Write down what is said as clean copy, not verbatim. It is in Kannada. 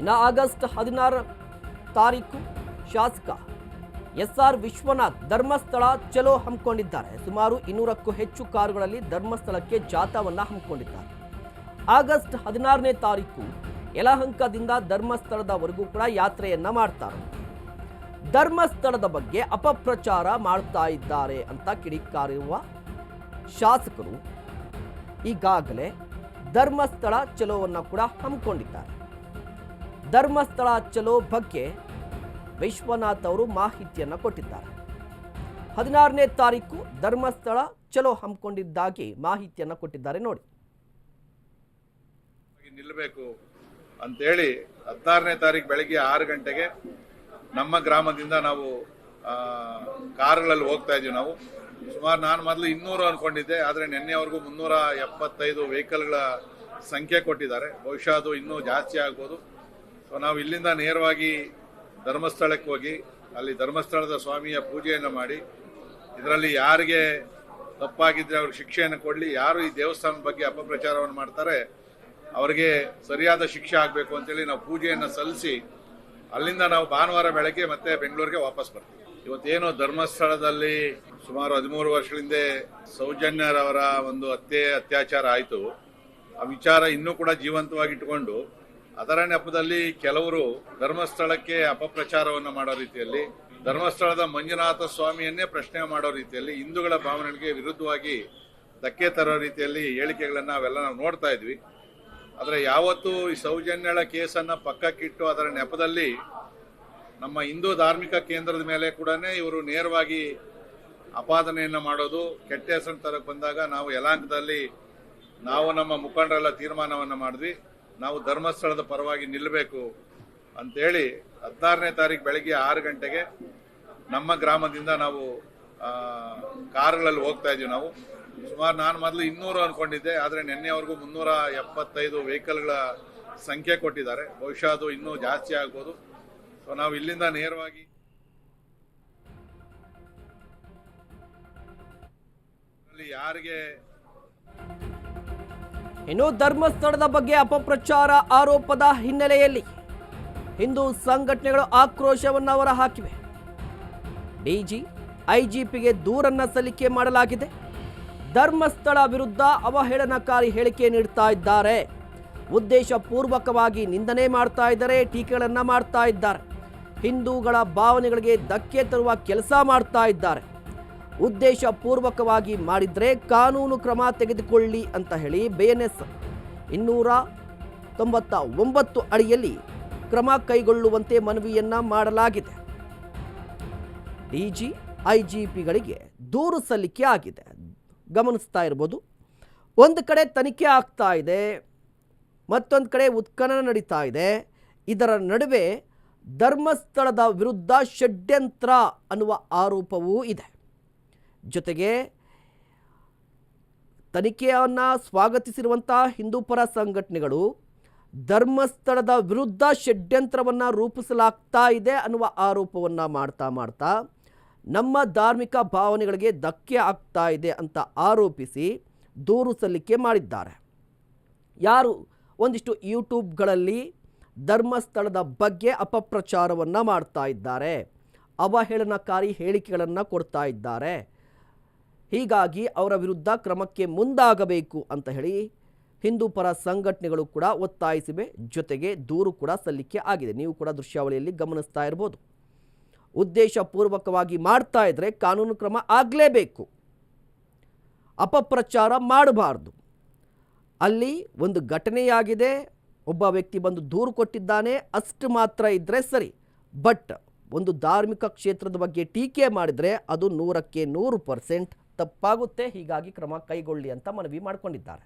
ಇನ್ನು ಆಗಸ್ಟ್ 16 ತಾರೀಕು ಶಾಸಕ SR ವಿಶ್ವನಾಥ್ ಧರ್ಮಸ್ಥಳ ಚಲೋ ಹಮ್ಮಿಕೊಂಡಿದ್ದಾರೆ. ಸುಮಾರು 200ಕ್ಕೂ ಹೆಚ್ಚು ಕಾರುಗಳಲ್ಲಿ ಧರ್ಮಸ್ಥಳಕ್ಕೆ ಜಾಥಾವನ್ನು ಹಮ್ಮಿಕೊಂಡಿದ್ದಾರೆ. ಆಗಸ್ಟ್ 16ನೇ ತಾರೀಕು ಯಲಹಂಕದಿಂದ ಧರ್ಮಸ್ಥಳದವರೆಗೂ ಕೂಡ ಯಾತ್ರೆಯನ್ನ ಮಾಡ್ತಾರೆ. ಧರ್ಮಸ್ಥಳದ ಬಗ್ಗೆ ಅಪಪ್ರಚಾರ ಮಾಡ್ತಾ ಇದ್ದಾರೆ ಅಂತ ಕಿಡಿಕಾರಿರುವ ಶಾಸಕರು ಈಗಾಗಲೇ ಧರ್ಮಸ್ಥಳ ಚಲೋವನ್ನು ಕೂಡ ಹಮ್ಮಿಕೊಂಡಿದ್ದಾರೆ. ಧರ್ಮಸ್ಥಳ ಚಲೋ ಬಗ್ಗೆ ವಿಶ್ವನಾಥ್ ಅವರು ಮಾಹಿತಿಯನ್ನು ಕೊಟ್ಟಿದ್ದಾರೆ. 16ನೇ ತಾರೀಕು ಧರ್ಮಸ್ಥಳ ಚಲೋ ಹಮ್ಮಿಕೊಂಡಿದ್ದಾಗಿ ಮಾಹಿತಿಯನ್ನು ಕೊಟ್ಟಿದ್ದಾರೆ. ನೋಡಿ, ನಿಲ್ಲಬೇಕು ಅಂತೇಳಿ 16ನೇ ತಾರೀಕು ಬೆಳಗ್ಗೆ 6 ಗಂಟೆಗೆ ನಮ್ಮ ಗ್ರಾಮದಿಂದ ನಾವು ಕಾರುಗಳಲ್ಲಿ ಹೋಗ್ತಾ ಇದ್ದೀವಿ. ನಾವು ಸುಮಾರು ನಾನು ಮೊದಲು 200 ಅನ್ಕೊಂಡಿದ್ದೆ, ಆದರೆ ನಿನ್ನೆವರೆಗೂ 375 ವೆಹಿಕಲ್ಗಳ ಸಂಖ್ಯೆ ಕೊಟ್ಟಿದ್ದಾರೆ. ಬಹುಶಃ ಅದು ಇನ್ನೂ ಜಾಸ್ತಿ ಆಗ್ಬೋದು. ಸೊ ನಾವು ಇಲ್ಲಿಂದ ನೇರವಾಗಿ ಧರ್ಮಸ್ಥಳಕ್ಕೆ ಹೋಗಿ ಅಲ್ಲಿ ಧರ್ಮಸ್ಥಳದ ಸ್ವಾಮಿಯ ಪೂಜೆಯನ್ನು ಮಾಡಿ, ಇದರಲ್ಲಿ ಯಾರಿಗೆ ತಪ್ಪಾಗಿದ್ರೆ ಅವ್ರಿಗೆ ಶಿಕ್ಷೆಯನ್ನು ಕೊಡಲಿ, ಯಾರು ಈ ದೇವಸ್ಥಾನದ ಬಗ್ಗೆ ಅಪಪ್ರಚಾರವನ್ನು ಮಾಡ್ತಾರೆ ಅವರಿಗೆ ಸರಿಯಾದ ಶಿಕ್ಷೆ ಆಗಬೇಕು ಅಂತೇಳಿ ನಾವು ಪೂಜೆಯನ್ನು ಸಲ್ಲಿಸಿ ಅಲ್ಲಿಂದ ನಾವು ಭಾನುವಾರ ಬೆಳಗ್ಗೆ ಮತ್ತೆ ಬೆಂಗಳೂರಿಗೆ ವಾಪಸ್ ಬರ್ತೀವಿ. ಇವತ್ತೇನು ಧರ್ಮಸ್ಥಳದಲ್ಲಿ ಸುಮಾರು 13 ವರ್ಷಗಳಿಂದ ಸೌಜನ್ಯರವರ ಒಂದು ಅತ್ಯಾಚಾರ ಆಯಿತು, ಆ ವಿಚಾರ ಇನ್ನೂ ಕೂಡ ಜೀವಂತವಾಗಿ ಇಟ್ಟುಕೊಂಡು ಅದರ ನೆಪದಲ್ಲಿ ಕೆಲವರು ಧರ್ಮಸ್ಥಳಕ್ಕೆ ಅಪಪ್ರಚಾರವನ್ನು ಮಾಡೋ ರೀತಿಯಲ್ಲಿ, ಧರ್ಮಸ್ಥಳದ ಮಂಜುನಾಥ ಸ್ವಾಮಿಯನ್ನೇ ಪ್ರಶ್ನೆ ಮಾಡೋ ರೀತಿಯಲ್ಲಿ, ಹಿಂದೂಗಳ ಭಾವನೆಗಳಿಗೆ ವಿರುದ್ಧವಾಗಿ ಧಕ್ಕೆ ತರೋ ರೀತಿಯಲ್ಲಿ ಹೇಳಿಕೆಗಳನ್ನು ನಾವೆಲ್ಲ ನಾವು ನೋಡ್ತಾ ಇದ್ವಿ. ಆದರೆ ಯಾವತ್ತೂ ಈ ಸೌಜನ್ಯಳ ಕೇಸನ್ನು ಪಕ್ಕಕ್ಕಿಟ್ಟು ಅದರ ನೆಪದಲ್ಲಿ ನಮ್ಮ ಹಿಂದೂ ಧಾರ್ಮಿಕ ಕೇಂದ್ರದ ಮೇಲೆ ಕೂಡ ಇವರು ನೇರವಾಗಿ ಆಪಾದನೆಯನ್ನು ಮಾಡೋದು, ಕೆಟ್ಟ ಹೆಸರು ತರಕ್ಕೆ ಬಂದಾಗ ನಾವು ಯಲಹಂಕದಲ್ಲಿ ನಾವು ನಮ್ಮ ಮುಖಂಡರೆಲ್ಲ ತೀರ್ಮಾನವನ್ನು ಮಾಡಿದ್ವಿ, ನಾವು ಧರ್ಮಸ್ಥಳದ ಪರವಾಗಿ ನಿಲ್ಲಬೇಕು ಅಂತೇಳಿ 16ನೇ ತಾರೀಕು ಬೆಳಗ್ಗೆ 6 ಗಂಟೆಗೆ ನಮ್ಮ ಗ್ರಾಮದಿಂದ ನಾವು ಕಾರುಗಳಲ್ಲಿ ಹೋಗ್ತಾ ಇದ್ದೀವಿ. ನಾವು ಸುಮಾರು ನಾನು ಮೊದಲು 200 ಅನ್ಕೊಂಡಿದ್ದೆ, ಆದರೆ ನಿನ್ನೆವರೆಗೂ 375 ವೆಹಿಕಲ್ಗಳ ಸಂಖ್ಯೆ ಕೊಟ್ಟಿದ್ದಾರೆ. ಬಹುಶಃ ಅದು ಇನ್ನೂ ಜಾಸ್ತಿ ಆಗ್ಬೋದು. ಸೊ ನಾವು ಇಲ್ಲಿಂದ ನೇರವಾಗಿ ಯಾರಿಗೆ ಇನ್ನು ಧರ್ಮಸ್ಥಳದ ಬಗ್ಗೆ ಅಪಪ್ರಚಾರ ಆರೋಪದ ಹಿನ್ನೆಲೆಯಲ್ಲಿ ಹಿಂದೂ ಸಂಘಟನೆಗಳು ಆಕ್ರೋಶವನ್ನು ಹೊರಹಾಕಿವೆ. ಡಿಜಿ ಐಜಿಪಿಗೆ ದೂರನ್ನ ಸಲ್ಲಿಕೆ ಮಾಡಲಾಗಿದೆ. ಧರ್ಮಸ್ಥಳ ವಿರುದ್ಧ ಅವಹೇಳನಕಾರಿ ಹೇಳಿಕೆ ನೀಡ್ತಾ ಇದ್ದಾರೆ, ಉದ್ದೇಶ ಪೂರ್ವಕವಾಗಿ ನಿಂದನೆ ಮಾಡ್ತಾ ಇದ್ದಾರೆ, ಟೀಕೆಗಳನ್ನು ಮಾಡ್ತಾ ಇದ್ದಾರೆ, ಹಿಂದೂಗಳ ಭಾವನೆಗಳಿಗೆ ಧಕ್ಕೆ ತರುವ ಕೆಲಸ ಮಾಡ್ತಾ ಇದ್ದಾರೆ, ಉದ್ದೇಶ ಪೂರ್ವಕವಾಗಿ ಮಾಡಿದ್ರೆ ಕಾನೂನು ಕ್ರಮ ತೆಗೆದುಕೊಳ್ಳಿ ಅಂತ ಹೇಳಿ BNS 299 ಅಡಿಯಲ್ಲಿ ಕ್ರಮ ಕೈಗೊಳ್ಳುವಂತೆ ಮನವಿಯನ್ನ ಮಾಡಲಾಗಿದೆ. ಡಿಜಿ ಐಜಿಪಿಗಳಿಗೆ ದೂರು ಸಲ್ಲಿಕೆ ಆಗಿದೆ. ಗಮನಿಸ್ತಾ ಇರ್ಬೋದು, ಒಂದು ಕಡೆ ತನಿಖೆ ಆಗ್ತಾ ಇದೆ, ಮತ್ತೊಂದು ಕಡೆ ಉತ್ಖನನ ನಡೀತಾ ಇದೆ. ಇದರ ನಡುವೆ ಧರ್ಮಸ್ಥಳದ ವಿರುದ್ಧ ಷಡ್ಯಂತ್ರ ಅನ್ನುವ ಆರೋಪವೂ ಇದೆ. ಜೊತೆಗೆ ತನಿಖೆಯನ್ನು ಸ್ವಾಗತಿಸಿರುವಂಥ ಹಿಂದೂ ಪರ ಸಂಘಟನೆಗಳು ಧರ್ಮಸ್ಥಳದ ವಿರುದ್ಧ ಷಡ್ಯಂತ್ರವನ್ನು ರೂಪಿಸಲಾಗ್ತಾ ಇದೆ ಅನ್ನುವ ಆರೋಪವನ್ನು ಮಾಡ್ತಾ ನಮ್ಮ ಧಾರ್ಮಿಕ ಭಾವನೆಗಳಿಗೆ ಧಕ್ಕೆ ಆಗ್ತಾ ಇದೆ ಅಂತ ಆರೋಪಿಸಿ ದೂರು ಸಲ್ಲಿಕೆ ಮಾಡಿದ್ದಾರೆ. ಯಾರು ಒಂದಿಷ್ಟು ಯೂಟ್ಯೂಬ್ಗಳಲ್ಲಿ ಧರ್ಮಸ್ಥಳದ ಬಗ್ಗೆ ಅಪಪ್ರಚಾರವನ್ನು ಮಾಡ್ತಾ ಇದ್ದಾರೆ, ಅವಹೇಳನಕಾರಿ ಹೇಳಿಕೆಗಳನ್ನು ಕೊಡ್ತಾ ಇದ್ದಾರೆ, ಹೀಗಾಗಿ ಅವರ ವಿರುದ್ಧ ಕ್ರಮಕ್ಕೆ ಮುಂದಾಗಬೇಕು ಅಂತ ಹೇಳಿ ಹಿಂದೂ ಪರ ಸಂಘಟನೆಗಳು ಕೂಡ ಒತ್ತಾಯಿಸಿವೆ. ಜೊತೆಗೆ ದೂರು ಕೂಡ ಸಲ್ಲಿಕೆ ಆಗಿದೆ. ನೀವು ಕೂಡ ದೃಶ್ಯಾವಳಿಯಲ್ಲಿ ಗಮನಿಸ್ತಾ ಇರ್ಬೋದು. ಉದ್ದೇಶ ಪೂರ್ವಕವಾಗಿ ಮಾಡ್ತಾ ಇದ್ರೆ ಕಾನೂನು ಕ್ರಮ ಆಗಲೇಬೇಕು, ಅಪಪ್ರಚಾರ ಮಾಡಬಾರ್ದು. ಅಲ್ಲಿ ಒಂದು ಘಟನೆಯಾಗಿದೆ, ಒಬ್ಬ ವ್ಯಕ್ತಿ ಬಂದು ದೂರು ಕೊಟ್ಟಿದ್ದಾನೆ, ಅಷ್ಟು ಮಾತ್ರ ಇದ್ದರೆ ಸರಿ. ಬಟ್ ಒಂದು ಧಾರ್ಮಿಕ ಕ್ಷೇತ್ರದ ಬಗ್ಗೆ ಟೀಕೆ ಮಾಡಿದರೆ ಅದು 100% ತಪ್ಪಾಗುತ್ತೆ. ಹೀಗಾಗಿ ಕ್ರಮ ಕೈಗೊಳ್ಳಿ ಅಂತ ಮನವಿ ಮಾಡಿಕೊಂಡಿದ್ದಾರೆ.